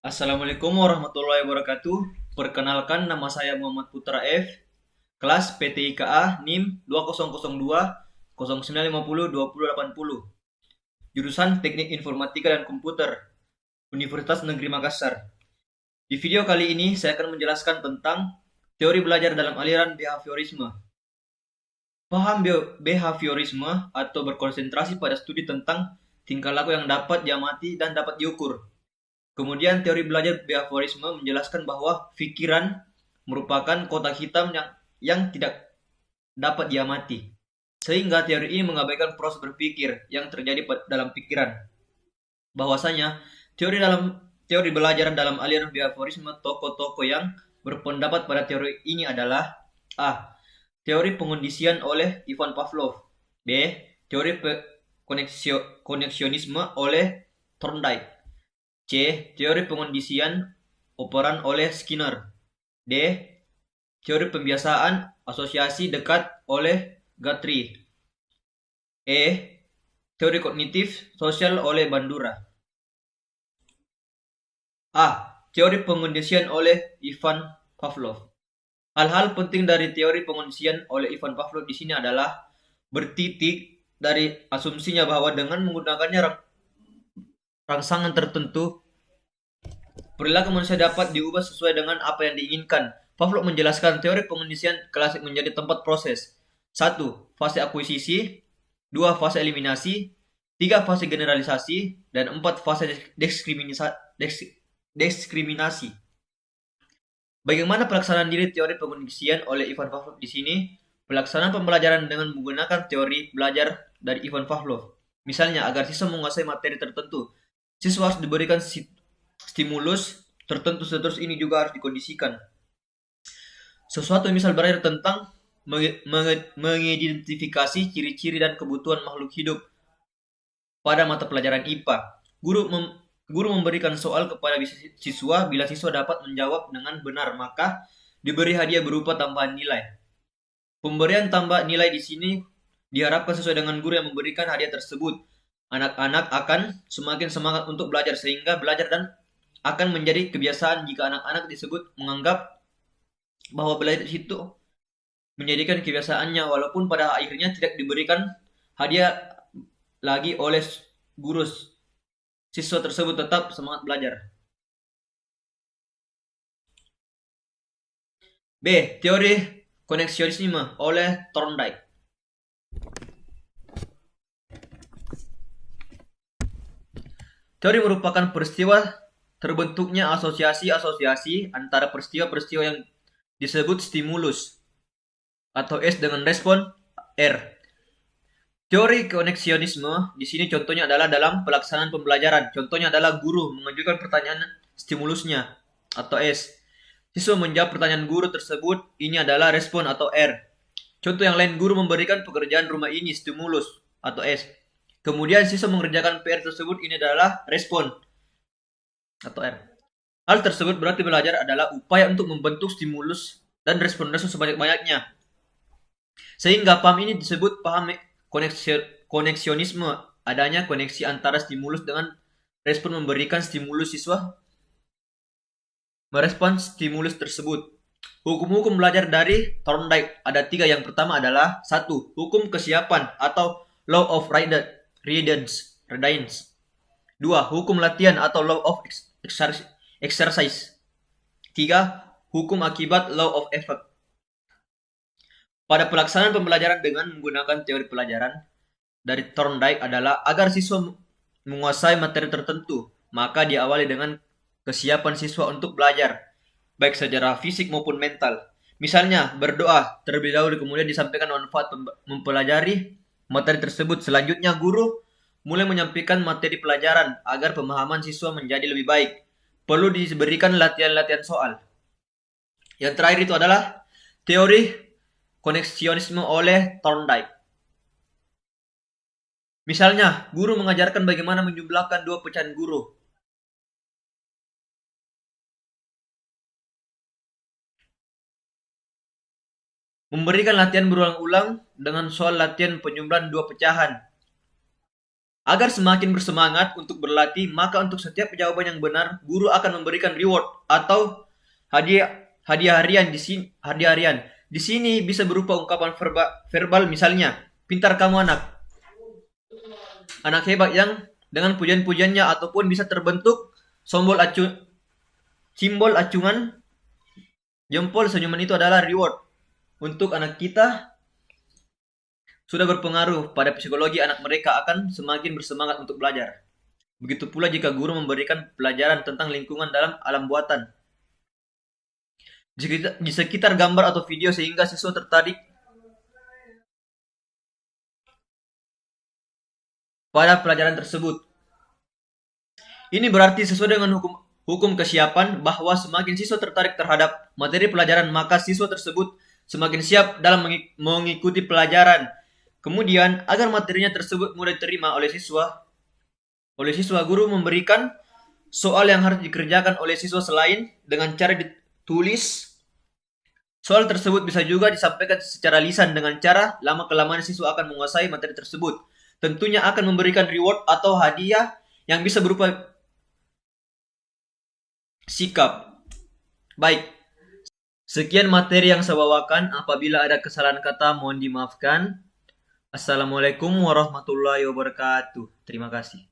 Assalamualaikum warahmatullahi wabarakatuh. Perkenalkan, nama saya Muhammad Putra F. Kelas PTIKA NIM 2002 0950 2080. Jurusan Teknik Informatika dan Komputer, Universitas Negeri Makassar. Di video kali ini saya akan menjelaskan tentang teori belajar dalam aliran behaviorisme. Paham behaviorisme atau berkonsentrasi pada studi tentang tingkah laku yang dapat diamati dan dapat diukur. Kemudian teori belajar behaviorisme menjelaskan bahwa pikiran merupakan kotak hitam yang tidak dapat diamati. Sehingga teori ini mengabaikan proses berpikir yang terjadi dalam pikiran. Bahwasanya teori belajar dalam aliran behaviorisme, tokoh-tokoh yang berpendapat pada teori ini adalah: A. Teori pengondisian oleh Ivan Pavlov. B. Teori koneksionisme oleh Thorndike. C. Teori pengondisian operan oleh Skinner. D. Teori pembiasaan asosiasi dekat oleh Guthrie. E. Teori kognitif sosial oleh Bandura. A. Teori pengondisian oleh Ivan Pavlov. Hal-hal penting dari teori pengondisian oleh Ivan Pavlov di sini adalah bertitik dari asumsinya bahwa dengan menggunakannya rangsangan tertentu, perilaku manusia dapat diubah sesuai dengan apa yang diinginkan. Pavlov menjelaskan teori pengondisian klasik menjadi tempat proses. 1. Fase akuisisi. 2. Fase eliminasi. 3. Fase generalisasi. Dan 4. Fase diskriminasi. Bagaimana pelaksanaan diri teori pengondisian oleh Ivan Pavlov di sini? Pelaksanaan pembelajaran dengan menggunakan teori belajar dari Ivan Pavlov. Misalnya, agar siswa menguasai materi tertentu, siswa harus diberikan stimulus tertentu, terus ini juga harus dikondisikan. Sesuatu misal belajar tentang mengidentifikasi ciri-ciri dan kebutuhan makhluk hidup pada mata pelajaran IPA. Guru memberikan soal kepada siswa. Bila siswa dapat menjawab dengan benar, maka diberi hadiah berupa tambahan nilai. Pemberian tambah nilai di sini diharapkan sesuai dengan guru yang memberikan hadiah tersebut. Anak-anak akan semakin semangat untuk belajar, sehingga belajar dan akan menjadi kebiasaan jika anak-anak disebut menganggap bahwa belajar itu menjadikan kebiasaannya, walaupun pada akhirnya tidak diberikan hadiah lagi oleh guru. Siswa tersebut tetap semangat belajar. B. Teori koneksionisme oleh Thorndike. Teori merupakan peristiwa terbentuknya asosiasi-asosiasi antara peristiwa-peristiwa yang disebut stimulus atau S dengan respon R. Teori koneksionisme di sini contohnya adalah dalam pelaksanaan pembelajaran. Contohnya adalah guru mengajukan pertanyaan stimulusnya atau S. Siswa menjawab pertanyaan guru tersebut, ini adalah respon atau R. Contoh yang lain, guru memberikan pekerjaan rumah ini, stimulus atau S. Kemudian siswa mengerjakan PR tersebut, ini adalah respon atau R. Hal tersebut berarti belajar adalah upaya untuk membentuk stimulus dan respon-respon sebanyak-banyaknya. Sehingga paham ini disebut paham koneksionisme, adanya koneksi antara stimulus dengan respon. Memberikan stimulus, siswa merespon stimulus tersebut. Hukum-hukum belajar dari Thorndike ada 3. Yang pertama adalah 1. Hukum kesiapan atau Law of Readiness. 2. Hukum latihan atau Law of Exercise. 3. Hukum akibat Law of Effect. Pada pelaksanaan pembelajaran dengan menggunakan teori pelajaran dari Thorndike adalah agar siswa menguasai materi tertentu, maka diawali dengan kesiapan siswa untuk belajar, baik secara fisik maupun mental. Misalnya, berdoa terlebih dahulu, kemudian disampaikan manfaat mempelajari materi tersebut. Selanjutnya, guru mulai menyampaikan materi pelajaran agar pemahaman siswa menjadi lebih baik. Perlu diberikan latihan-latihan soal. Yang terakhir itu adalah teori koneksionisme oleh Thorndike. Misalnya, guru mengajarkan bagaimana menjumlahkan 2 pecahan guru. Memberikan latihan berulang-ulang dengan soal latihan penjumlahan 2 pecahan. Agar semakin bersemangat untuk berlatih, maka untuk setiap jawaban yang benar, guru akan memberikan reward atau hadiah harian di sini. Hadiah harian di sini bisa berupa ungkapan verbal, misalnya, pintar kamu anak, anak hebat, yang dengan pujian-pujiannya, ataupun bisa terbentuk simbol acungan jempol senyuman. Itu adalah reward untuk anak kita, sudah berpengaruh pada psikologi anak, mereka akan semakin bersemangat untuk belajar. Begitu pula jika guru memberikan pelajaran tentang lingkungan dalam alam buatan di sekitar gambar atau video sehingga siswa tertarik pada pelajaran tersebut. Ini berarti sesuai dengan hukum kesiapan bahwa semakin siswa tertarik terhadap materi pelajaran, maka siswa tersebut semakin siap dalam mengikuti pelajaran. Kemudian, agar materinya tersebut mudah diterima oleh siswa, guru memberikan soal yang harus dikerjakan oleh siswa. Selain dengan cara ditulis, soal tersebut bisa juga disampaikan secara lisan. Dengan cara lama-kelamaan siswa akan menguasai materi tersebut. Tentunya akan memberikan reward atau hadiah yang bisa berupa sikap. Baik, sekian materi yang saya bawakan. Apabila ada kesalahan kata, mohon dimaafkan. Assalamualaikum warahmatullahi wabarakatuh. Terima kasih.